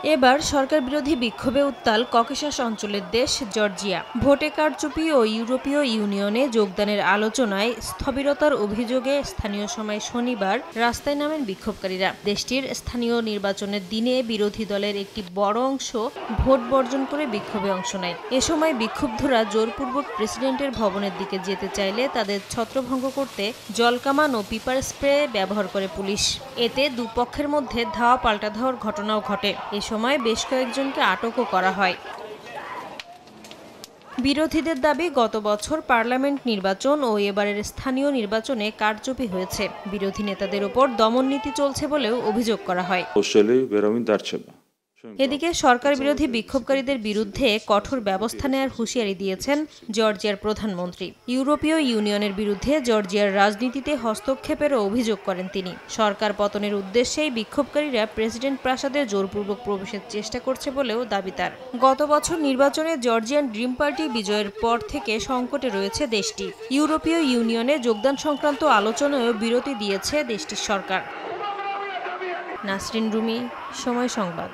এবার সরকার বিরোধী বিক্ষোভে উত্তাল ককেশাস অঞ্চলের দেশ জর্জিয়া। ভোটে কারচুপি ও ইউরোপীয় ইউনিয়নে যোগদানের আলোচনায় স্থবিরতার অভিযোগে স্থানীয় সময় শনিবার রাস্তায় নামেন বিক্ষোভকারীরা। দেশটির স্থানীয় নির্বাচনের দিনে বিরোধী দলের একটি বড় অংশ ভোট বর্জন করে বিক্ষোভে অংশ নেয়। এ সময় বিক্ষুব্ধরা জোরপূর্বক প্রেসিডেন্টের ভবনের দিকে যেতে চাইলে তাদের ছত্রভঙ্গ করতে জলকামান ও পিপার স্প্রে ব্যবহার করে পুলিশ। এতে দুপক্ষের মধ্যে ধাওয়া পাল্টা ধাওয়ার ঘটনাও ঘটে। সময় বেশ কয়েকজনকে আটকও করা হয়। বিরোধীদের দাবি, গত বছর পার্লামেন্ট নির্বাচন ও এবারের স্থানীয় নির্বাচনে কারচুপি হয়েছে। বিরোধী নেতাদের ওপর দমননীতি চলছে বলেও অভিযোগ করা হয়। এদিকে সরকার বিরোধী বিক্ষোভকারীদের বিরুদ্ধে কঠোর ব্যবস্থা নেওয়ার হুঁশিয়ারি দিয়েছেন জর্জিয়ার প্রধানমন্ত্রী। ইউরোপীয় ইউনিয়নের বিরুদ্ধে জর্জিয়ার রাজনীতিতে হস্তক্ষেপেরও অভিযোগ করেন তিনি। সরকার পতনের উদ্দেশ্যেই বিক্ষোভকারীরা প্রেসিডেন্ট প্রাসাদে জোরপূর্বক প্রবেশের চেষ্টা করছে বলেও দাবি তার। গত বছর নির্বাচনে জর্জিয়ান ড্রিম পার্টি বিজয়ের পর থেকে সংকটে রয়েছে দেশটি। ইউরোপীয় ইউনিয়নে যোগদান সংক্রান্ত আলোচনায়ও বিরতি দিয়েছে দেশটির সরকার। নাসরিন রুমি, সময় সংবাদ।